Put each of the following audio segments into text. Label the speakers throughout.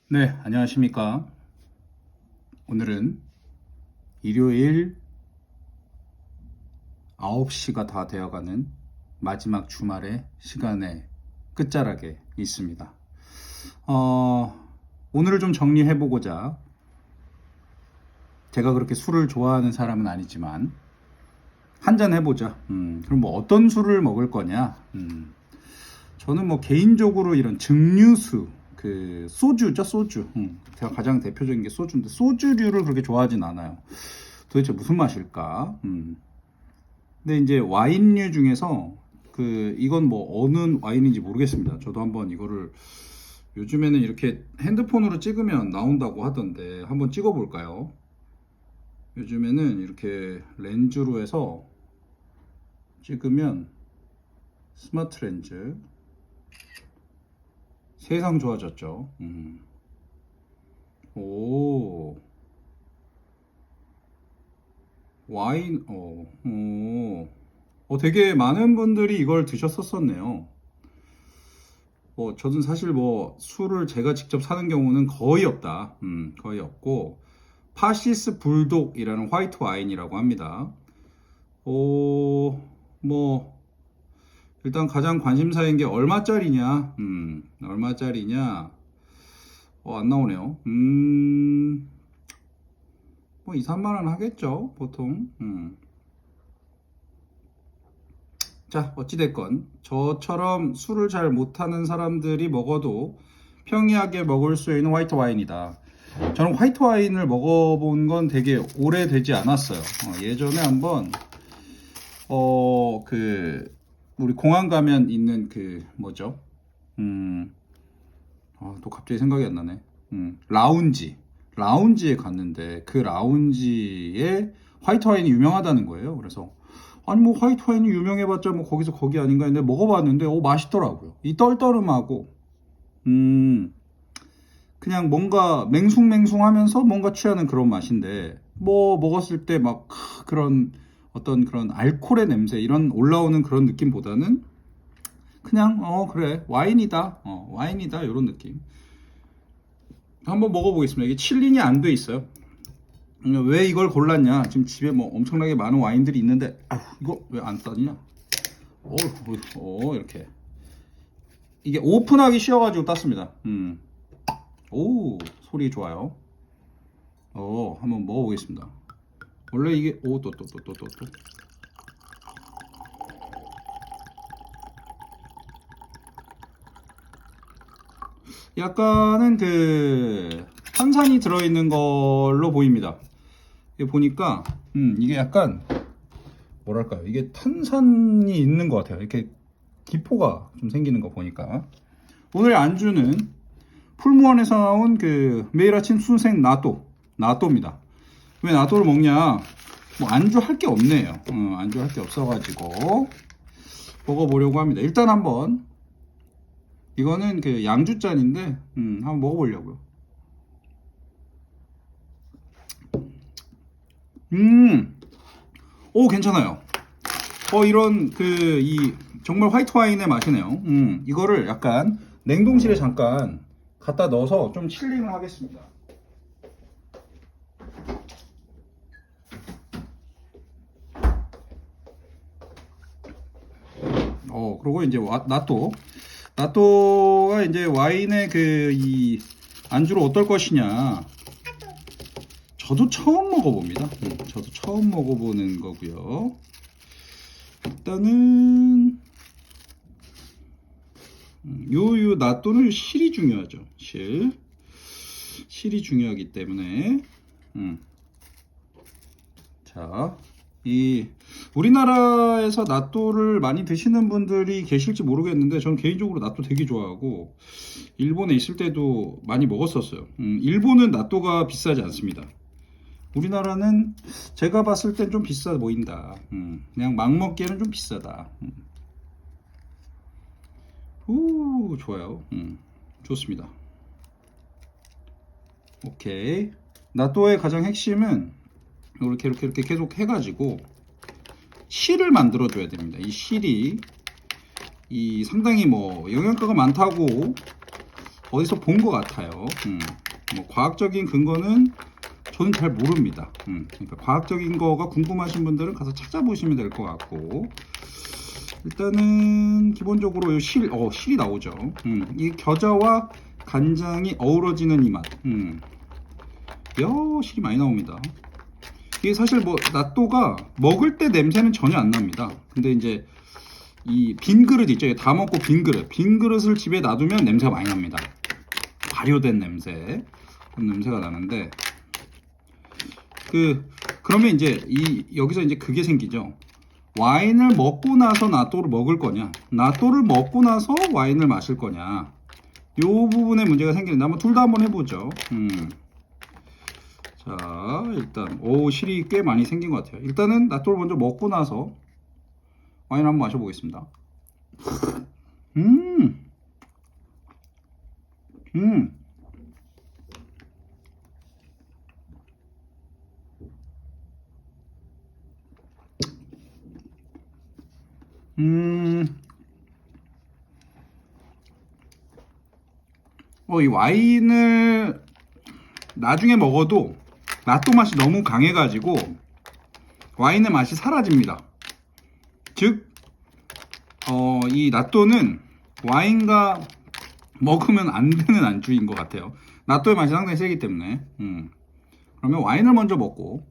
Speaker 1: 네, 안녕하십니까. 오늘은 일요일 9시가 다 되어가는 마지막 주말의 시간의 끝자락에 있습니다. 오늘을 좀 정리해보고자, 제가 그렇게 술을 좋아하는 사람은 아니지만 한잔 해보자. 그럼 뭐 어떤 술을 먹을 거냐? 저는 뭐 개인적으로 이런 증류수, 그 소주죠, 소주. 제가 가장 대표적인 게 소주인데 소주류를 그렇게 좋아하진 않아요. 도대체 무슨 맛일까? 근데 이제 와인류 중에서 이건 뭐 어느 와인인지 모르겠습니다. 저도 한번 이거를 요즘에는 이렇게 핸드폰으로 찍으면 나온다고 하던데 한번 찍어 볼까요? 요즘에는 이렇게 렌즈로 해서 찍으면 스마트 렌즈 세상 좋아졌죠. 오, 와인, 되게 많은 분들이 이걸 드셨었었네요. 저는 사실 뭐 술을 제가 직접 사는 경우는 거의 없다. 거의 없고, 파시스 불독이라는 화이트 와인이라고 합니다. 뭐, 일단 가장 관심사인 게 얼마짜리냐, 얼마짜리냐, 안 나오네요. 뭐 2, 3만 원 하겠죠, 보통. 자, 어찌됐건 저처럼 술을 잘 못하는 사람들이 먹어도 평이하게 먹을 수 있는 화이트 와인이다. 저는 화이트 와인을 먹어본 건 되게 오래되지 않았어요. 예전에 한번 우리 공항 가면 있는 뭐죠? 또 갑자기 생각이 안 나네. 라운지에 갔는데 그 라운지에 화이트 와인이 유명하다는 거예요. 그래서 아니 뭐 화이트 와인이 유명해봤자 뭐 거기서 거기 아닌가 했는데 먹어봤는데 맛있더라고요. 이 떨떠름하고 그냥 뭔가 맹숭맹숭하면서 뭔가 취하는 그런 맛인데 뭐 먹었을 때 막 그런 어떤 그런 알코올의 냄새 이런 올라오는 그런 느낌보다는 그냥 그래 와인이다 와인이다 이런 느낌. 한번 먹어보겠습니다. 이게 칠링이 안 돼 있어요. 왜 이걸 골랐냐? 지금 집에 뭐 엄청나게 많은 와인들이 있는데, 이거 왜 안 땄냐? 이렇게. 이게 오픈하기 쉬워가지고 땄습니다. 오, 소리 좋아요. 한번 먹어보겠습니다. 원래 이게, 또. 약간은 탄산이 들어있는 걸로 보입니다. 이게 보니까, 이게 약간, 뭐랄까요. 이게 탄산이 있는 것 같아요. 이렇게 기포가 좀 생기는 거 보니까. 오늘 안주는 풀무원에서 나온 매일 아침 순생 나또입니다. 왜 나또를 먹냐? 뭐 안주 할 게 없네요. 안주 할 게 없어가지고 먹어보려고 합니다. 일단 한번 이거는 양주잔인데 한번 먹어보려고요. 오 괜찮아요. 이런 정말 화이트 와인의 맛이네요. 이거를 약간 냉동실에 잠깐 갖다 넣어서 좀 칠링을 하겠습니다. 그리고 이제 나또가 이제 와인의 이 안주로 어떨 것이냐. 저도 처음 먹어봅니다. 저도 처음 먹어보는 거고요. 일단은 요 나또는 실이 중요하죠. 실이 중요하기 때문에 자, 우리나라에서 나또를 많이 드시는 분들이 계실지 모르겠는데 저는 개인적으로 나또 되게 좋아하고 일본에 있을 때도 많이 먹었었어요. 일본은 나또가 비싸지 않습니다. 우리나라는 제가 봤을 땐 좀 비싸 보인다. 그냥 막 먹기에는 좀 비싸다. 좋아요. 좋습니다. 오케이. 나또의 가장 핵심은 이렇게 계속 해가지고 실을 만들어 줘야 됩니다. 이 실이 상당히 뭐 영양가가 많다고 어디서 본 것 같아요. 뭐 과학적인 근거는 저는 잘 모릅니다. 그러니까 과학적인 거가 궁금하신 분들은 가서 찾아보시면 될 것 같고, 일단은 기본적으로 요 실이 나오죠. 이 겨자와 간장이 어우러지는 이 맛. 실이 많이 나옵니다. 이게 사실 뭐 낫또가 먹을 때 냄새는 전혀 안 납니다. 근데 이제 이 빈 그릇 있죠. 다 먹고 빈 그릇을 집에 놔두면 냄새가 많이 납니다. 발효된 냄새, 그런 냄새가 나는데, 그러면 이제 여기서 이제 그게 생기죠. 와인을 먹고 나서 낫또를 먹을 거냐, 낫또를 먹고 나서 와인을 마실 거냐, 요 부분에 문제가 생기는데 한번 둘 다 한번 해보죠. 자, 일단 실이 꽤 많이 생긴 것 같아요. 일단은 낫또를 먼저 먹고 나서 와인 한번 마셔보겠습니다. 음. 이 와인을 나중에 먹어도 낫또 맛이 너무 강해가지고 와인의 맛이 사라집니다. 즉, 이 낫또는 와인과 먹으면 안 되는 안주인 것 같아요. 낫또의 맛이 상당히 세기 때문에. 그러면 와인을 먼저 먹고,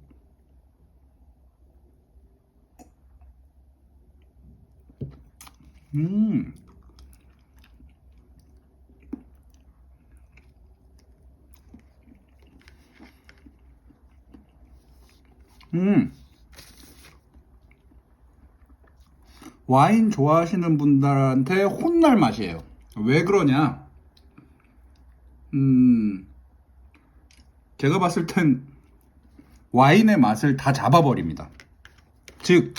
Speaker 1: 와인 좋아하시는 분들한테 혼날 맛이에요. 왜 그러냐? 제가 봤을 땐 와인의 맛을 다 잡아버립니다. 즉,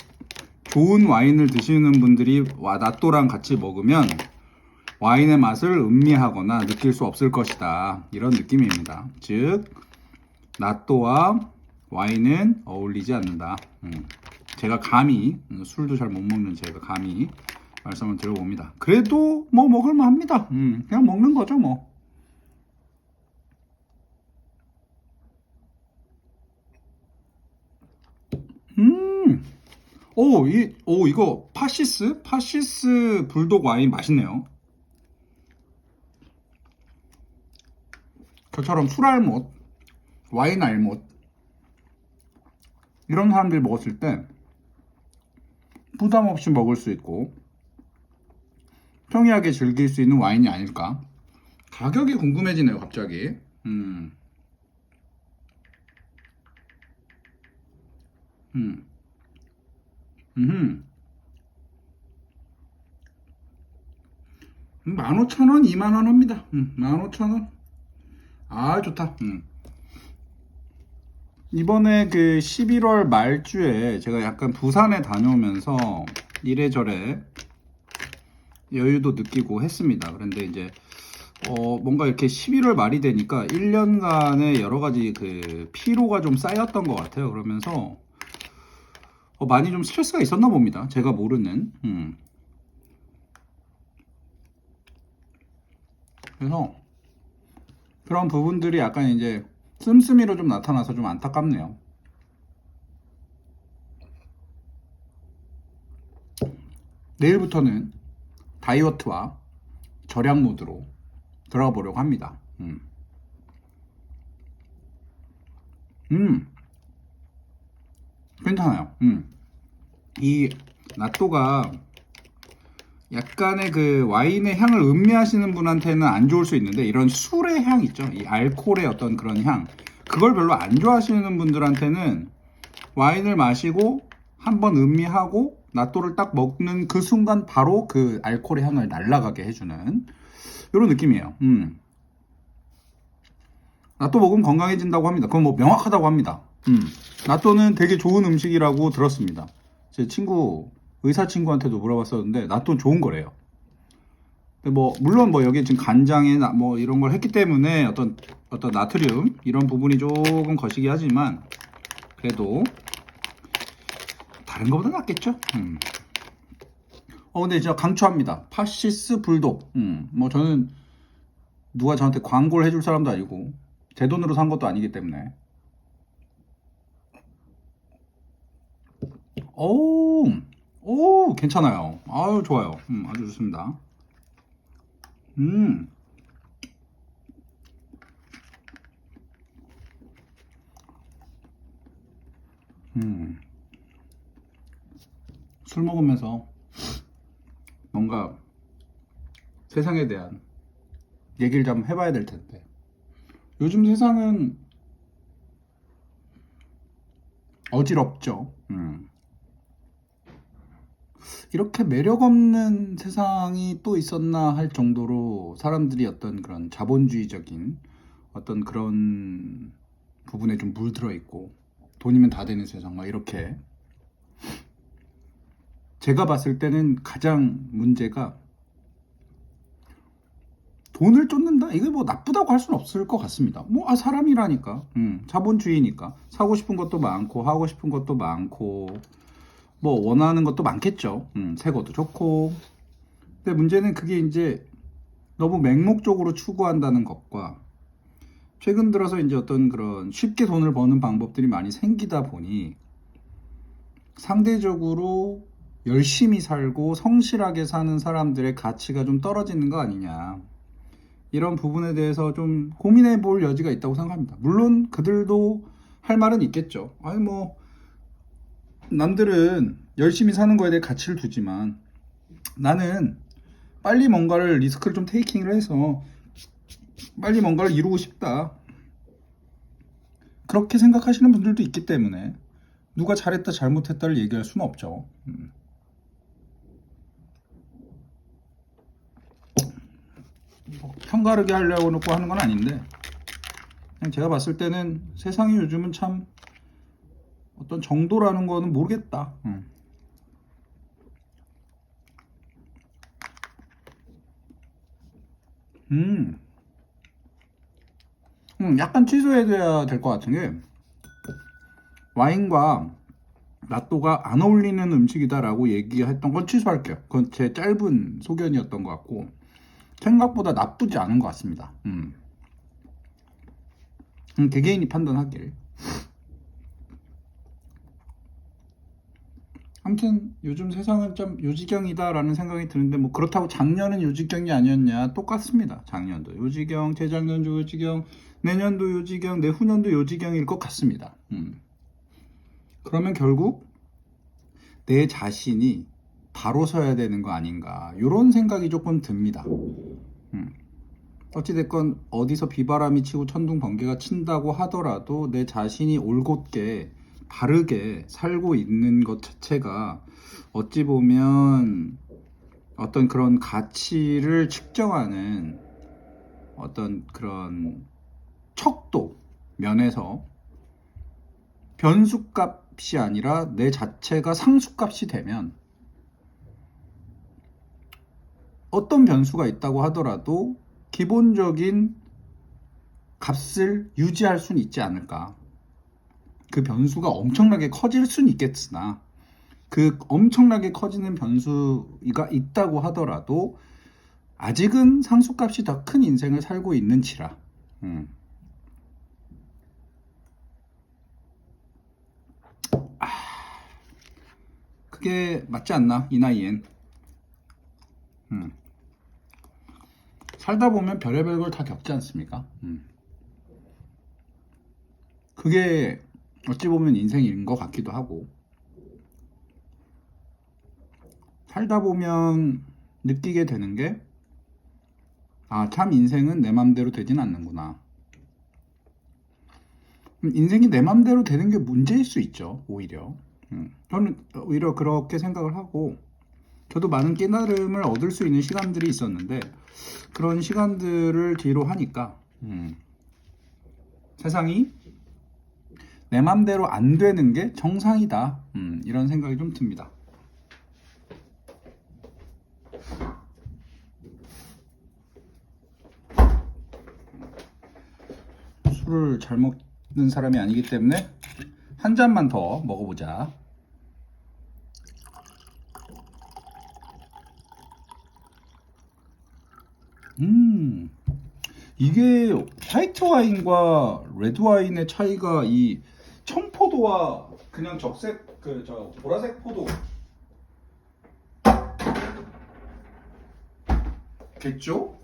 Speaker 1: 좋은 와인을 드시는 분들이 낫또랑 같이 먹으면 와인의 맛을 음미하거나 느낄 수 없을 것이다, 이런 느낌입니다. 즉, 낫또와 와인은 어울리지 않는다. 제가 감히, 술도 잘 못 먹는 제가 감히 말씀을 드려봅니다. 그래도 뭐 먹을만 합니다. 그냥 먹는 거죠 뭐. 이거 파시스 불독 와인 맛있네요. 저처럼 술 알못, 와인 알못, 이런 사람들이 먹었을 때 부담 없이 먹을 수 있고 평이하게 즐길 수 있는 와인이 아닐까. 가격이 궁금해지네요, 갑자기. 음. 15,000원, 20,000원 합니다. 15,000원. 아, 좋다. 이번에 그 11월 말주에 제가 약간 부산에 다녀오면서 이래저래 여유도 느끼고 했습니다. 그런데 이제 뭔가 이렇게 11월 말이 되니까 1년간의 여러 가지 그 피로가 좀 쌓였던 것 같아요. 그러면서 많이 좀 스트레스가 있었나 봅니다. 제가 모르는. 그래서 그런 부분들이 약간 이제 씀씀이로 좀 나타나서 좀 안타깝네요. 내일부터는 다이어트와 절약 모드로 들어가 보려고 합니다. 괜찮아요. 이 낫또가 약간의 그 와인의 향을 음미하시는 분한테는 안 좋을 수 있는데, 이런 술의 향 있죠, 이 알코올의 어떤 그런 향, 그걸 별로 안 좋아하시는 분들한테는 와인을 마시고 한번 음미하고 낫또를 딱 먹는 그 순간 바로 그 알코올의 향을 날아가게 해주는 이런 느낌이에요. 낫또 먹으면 건강해진다고 합니다. 그건 뭐 명확하다고 합니다. 낫또는 되게 좋은 음식이라고 들었습니다. 제 친구, 의사 친구한테도 물어봤었는데 낫또는 좋은 거래요. 근데 뭐 물론 뭐 여기 지금 간장에 뭐 이런 걸 했기 때문에 어떤 나트륨 이런 부분이 조금 거시기 하지만 그래도 다른 것보다 낫겠죠. 근데 진짜 강추합니다. 파시스 불독. 뭐 저는 누가 저한테 광고를 해줄 사람도 아니고 제 돈으로 산 것도 아니기 때문에. 오, 오, 괜찮아요. 아유, 좋아요. 아주 좋습니다. 음, 음. 술 먹으면서 뭔가 세상에 대한 얘기를 좀 해봐야 될 텐데. 요즘 세상은 어지럽죠. 이렇게 매력 없는 세상이 또 있었나 할 정도로 사람들이 어떤 그런 자본주의적인 어떤 그런 부분에 좀 물들어 있고 돈이면 다 되는 세상 막 이렇게 제가 봤을 때는 가장 문제가 돈을 쫓는다? 이게 뭐 나쁘다고 할 수는 없을 것 같습니다. 뭐, 사람이라니까. 자본주의니까. 사고 싶은 것도 많고, 하고 싶은 것도 많고, 뭐, 원하는 것도 많겠죠. 새 것도 좋고. 근데 문제는 그게 이제 너무 맹목적으로 추구한다는 것과 최근 들어서 이제 어떤 그런 쉽게 돈을 버는 방법들이 많이 생기다 보니 상대적으로 열심히 살고 성실하게 사는 사람들의 가치가 좀 떨어지는 거 아니냐. 이런 부분에 대해서 좀 고민해 볼 여지가 있다고 생각합니다. 물론 그들도 할 말은 있겠죠. 아니 뭐 남들은 열심히 사는 거에 대해 가치를 두지만 나는 빨리 뭔가를 리스크를 좀 테이킹을 해서 빨리 뭔가를 이루고 싶다. 그렇게 생각하시는 분들도 있기 때문에 누가 잘했다 잘못했다를 얘기할 수는 없죠. 뭐 편가르게 하려고 놓고 하는 건 아닌데 그냥 제가 봤을 때는 세상이 요즘은 참 어떤 정도라는 거는 모르겠다. 음, 약간 취소해야 될 것 같은 게 와인과 라또가 안 어울리는 음식이다라고 얘기했던 건 취소할게요. 그건 제 짧은 소견이었던 것 같고 생각보다 나쁘지 않은 것 같습니다. 개개인이 판단하길. 아무튼 요즘 세상은 좀 요지경이다라는 생각이 드는데 뭐 그렇다고 작년은 요지경이 아니었냐 똑같습니다. 작년도 요지경, 재작년도 요지경, 내년도 요지경, 내후년도 요지경일 것 같습니다. 그러면 결국 내 자신이 바로 서야 되는 거 아닌가 이런 생각이 조금 듭니다. 어찌됐건 어디서 비바람이 치고 천둥 번개가 친다고 하더라도 내 자신이 올곧게 바르게 살고 있는 것 자체가 어찌 보면 어떤 그런 가치를 측정하는 어떤 그런 척도 면에서 변수값이 아니라 내 자체가 상수값이 되면 어떤 변수가 있다고 하더라도 기본적인 값을 유지할 수는 있지 않을까. 그 변수가 엄청나게 커질 수는 있겠으나 그 엄청나게 커지는 변수가 있다고 하더라도 아직은 상수값이 더 큰 인생을 살고 있는지라. 그게 맞지 않나 이 나이엔. 살다 보면 별의별 걸 다 겪지 않습니까? 그게 어찌 보면 인생인 것 같기도 하고 살다 보면 느끼게 되는 게 참 인생은 내 맘대로 되진 않는구나. 인생이 내 맘대로 되는 게 문제일 수 있죠, 오히려. 저는 오히려 그렇게 생각을 하고 저도 많은 깨달음을 얻을 수 있는 시간들이 있었는데 그런 시간들을 뒤로 하니까 세상이 내 맘대로 안 되는 게 정상이다. 이런 생각이 좀 듭니다. 술을 잘 먹는 사람이 아니기 때문에 한 잔만 더 먹어보자. 이게 화이트 와인과 레드 와인의 차이가 이 청포도와 그냥 적색 그 저 보라색 포도 겠죠?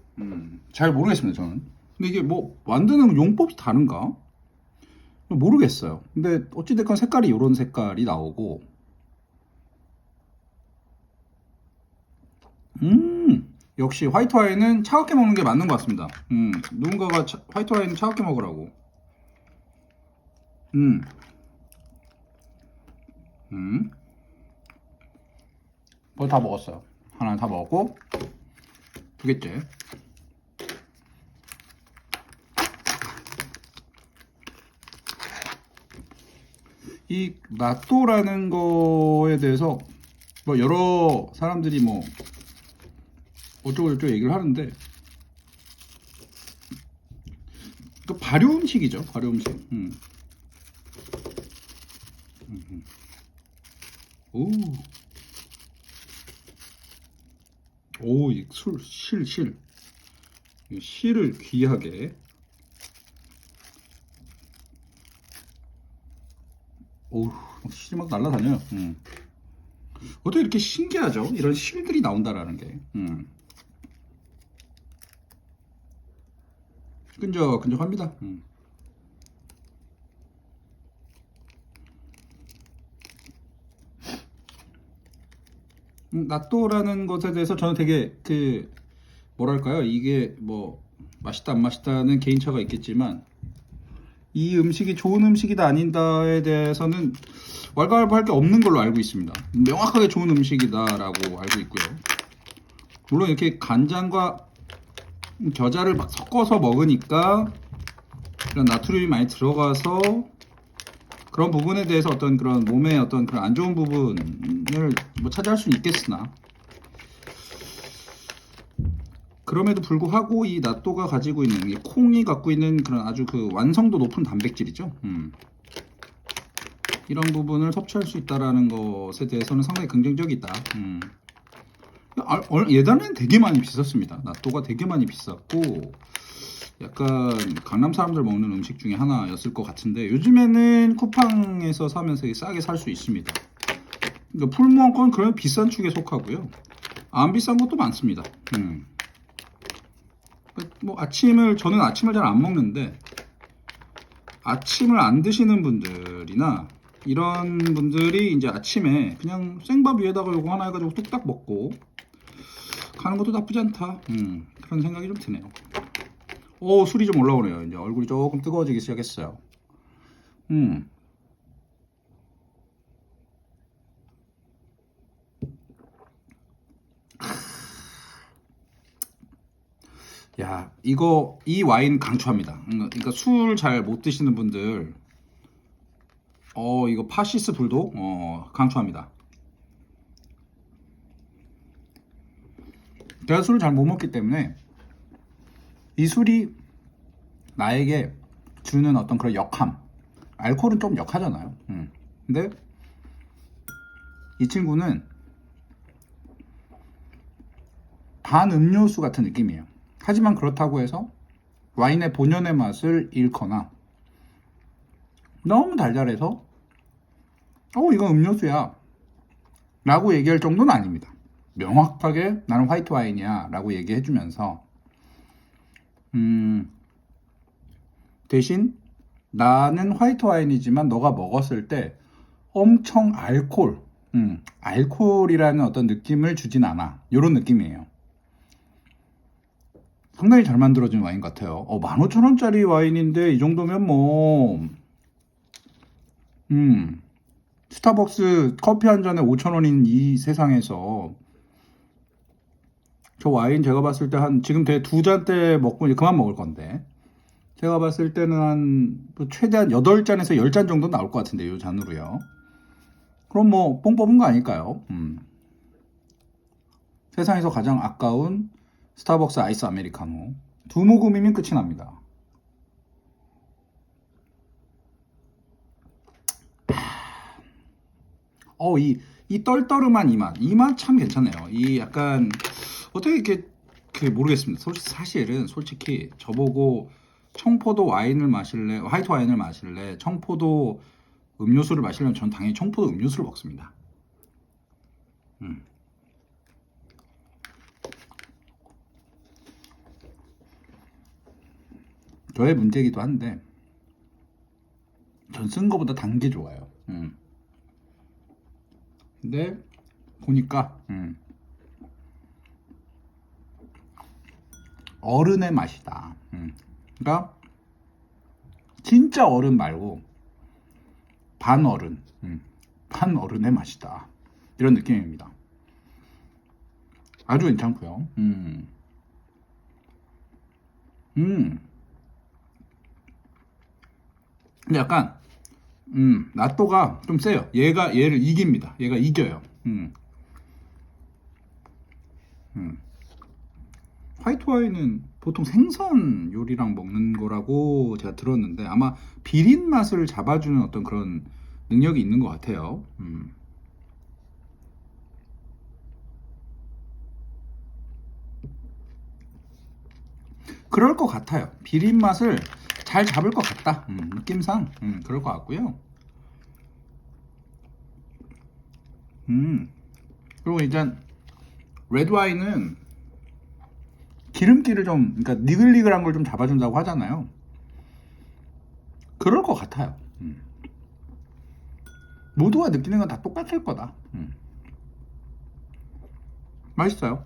Speaker 1: 잘 모르겠습니다 저는. 근데 이게 뭐 만드는 용법이 다른가? 모르겠어요. 근데 어찌됐건 색깔이 이런 색깔이 나오고, 역시 화이트 와인은 차갑게 먹는 게 맞는 것 같습니다. 누군가가 화이트 와인은 차갑게 먹으라고. 음, 뭐 다 먹었어요. 하나 다 먹었고, 두 개째. 이 나또라는 거에 대해서 뭐 여러 사람들이 뭐 어쩌고저쩌고 얘기를 하는데, 그 발효 음식이죠. 발효 음식. 오, 오, 이 실. 이 실을 귀하게. 오, 실이 막 날라다녀요. 어떻게 이렇게 신기하죠? 이런 실들이 나온다라는 게. 끈적끈적합니다. 나또라는 것에 대해서 저는 되게 그 뭐랄까요, 이게 뭐 맛있다 안 맛있다는 개인차가 있겠지만 이 음식이 좋은 음식이다 아닌다에 대해서는 왈가왈부할 게 없는 걸로 알고 있습니다. 명확하게 좋은 음식이다라고 알고 있고요. 물론 이렇게 간장과 겨자를 섞어서 먹으니까 이런 나트륨이 많이 들어가서 그런 부분에 대해서 어떤 그런 몸의 어떤 그런 안 좋은 부분을 뭐 차지할 수는 있겠으나, 그럼에도 불구하고 이 나또가 가지고 있는, 이 콩이 갖고 있는 그런 아주 그 완성도 높은 단백질이죠. 이런 부분을 섭취할 수 있다라는 것에 대해서는 상당히 긍정적이다. 예전에는 되게 많이 비쌌습니다. 나또가 되게 많이 비쌌고 약간 강남 사람들 먹는 음식 중에 하나였을 것 같은데, 요즘에는 쿠팡에서 사면서 싸게 살 수 있습니다. 그러니까 풀무원 건 그런 비싼 축에 속하고요. 안 비싼 것도 많습니다. 뭐 저는 아침을 잘 안 먹는데, 아침을 안 드시는 분들이나 이런 분들이 이제 아침에 그냥 생밥 위에다가 요거 하나 해가지고 뚝딱 먹고 가는 것도 나쁘지 않다. 그런 생각이 좀 드네요. 오, 술이 좀 올라오네요. 이제 얼굴이 조금 뜨거워지기 시작했어요. 야, 이 와인 강추합니다. 그러니까 술 잘 못 드시는 분들, 이거 파시스 불도, 강추합니다. 제가 술을 잘 못 먹기 때문에 이 술이 나에게 주는 어떤 그런 역함, 알코올은 좀 역하잖아요. 근데 이 친구는 반 음료수 같은 느낌이에요. 하지만 그렇다고 해서 와인의 본연의 맛을 잃거나 너무 달달해서 이건 음료수야 라고 얘기할 정도는 아닙니다. 명확하게 나는 화이트 와인이야 라고 얘기해 주면서 대신 나는 화이트 와인이지만 너가 먹었을 때 엄청 알코올이라는 어떤 느낌을 주진 않아. 이런 느낌이에요. 상당히 잘 만들어진 와인 같아요. 15,000원짜리 와인인데 이 정도면 뭐 스타벅스 커피 한 잔에 5,000원인 이 세상에서 저 와인 제가 봤을 때 지금 두 잔대 먹고 이제 그만 먹을 건데, 제가 봤을 때는 뭐 최대한 8잔에서 10잔 정도 나올 것 같은데, 이 잔으로요. 그럼 뭐 뽕 뽑은 거 아닐까요? 세상에서 가장 아까운 스타벅스 아이스 아메리카노 2모금이면 끝이 납니다. 이 떨떠름한 이 맛 참 괜찮네요. 이 약간 어떻게 이렇게 그 모르겠습니다. 사실은 솔직히 저보고 청포도 와인을 마실래, 화이트 와인을 마실래, 청포도 음료수를 마시려면 전 당연히 청포도 음료수를 먹습니다. 저의 문제이기도 한데 전 쓴 거보다 단 게 좋아요. 근데 보니까 어른의 맛이다. 그러니까 진짜 어른 말고 반어른, 반어른의 맛이다. 이런 느낌입니다. 아주 괜찮고요. 근데 약간 나또가 좀 세요. 얘가 얘를 이깁니다. 얘가 이겨요. 화이트 와인은 보통 생선 요리랑 먹는 거라고 제가 들었는데 아마 비린 맛을 잡아주는 어떤 그런 능력이 있는 것 같아요. 그럴 것 같아요. 비린 맛을 잘 잡을 것 같다. 느낌상 그럴 것 같고요. 그리고 일단 레드 와인은 기름기를 좀, 그러니까 니글니글한 걸 좀 잡아준다고 하잖아요. 그럴 것 같아요. 모두가 느끼는 건 다 똑같을 거다. 맛있어요.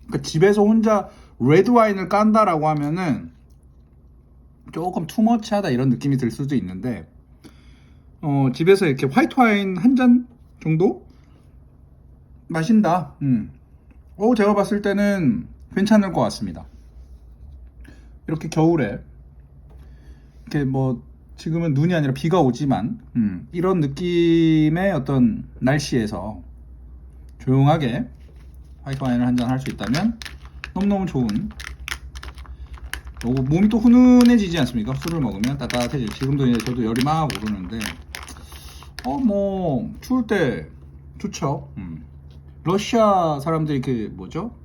Speaker 1: 그러니까 집에서 혼자 레드 와인을 깐다라고 하면은 조금 투머치하다 이런 느낌이 들 수도 있는데 집에서 이렇게 화이트 와인 한 잔 정도 마신다. 제가 봤을 때는 괜찮을 것 같습니다. 이렇게 겨울에 이렇게 뭐 지금은 눈이 아니라 비가 오지만 이런 느낌의 어떤 날씨에서 조용하게 화이트 와인을 한 잔 할 수 있다면 너무너무 좋은, 몸이 또 훈훈해지지 않습니까? 술을 먹으면 따뜻해지죠. 지금도 이제 저도 열이 막 오르는데 뭐 추울 때 좋죠. 러시아 사람들이 그 뭐죠?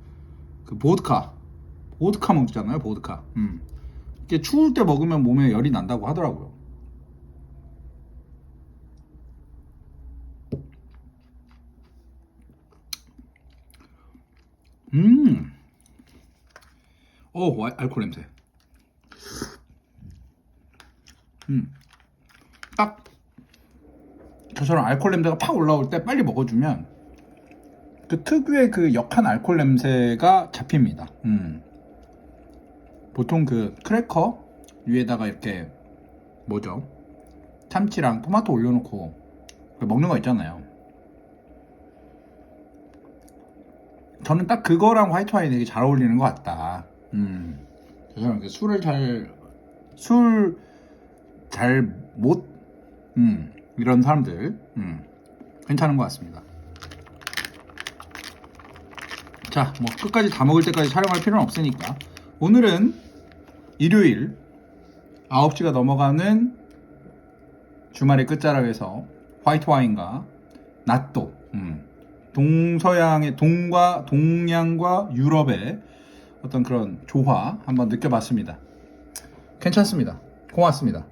Speaker 1: 그 보드카 먹잖아요. 보드카. 이게 추울 때 먹으면 몸에 열이 난다고 하더라고요. 알코올 냄새. 딱 저처럼 알코올 냄새가 팍 올라올 때 빨리 먹어주면 그 특유의 그 역한 알코올 냄새가 잡힙니다. 보통 그 크래커 위에다가 이렇게 뭐죠? 참치랑 토마토 올려놓고 먹는 거 있잖아요. 저는 딱 그거랑 화이트 와인이 되게 잘 어울리는 것 같다. 저는 술 잘 못, 이런 사람들, 괜찮은 것 같습니다. 자, 뭐 끝까지 다 먹을 때까지 촬영할 필요는 없으니까 오늘은 일요일 9시가 넘어가는 주말의 끝자락에서 화이트 와인과 나또, 동서양의 동양과 유럽의 어떤 그런 조화 한번 느껴봤습니다. 괜찮습니다. 고맙습니다.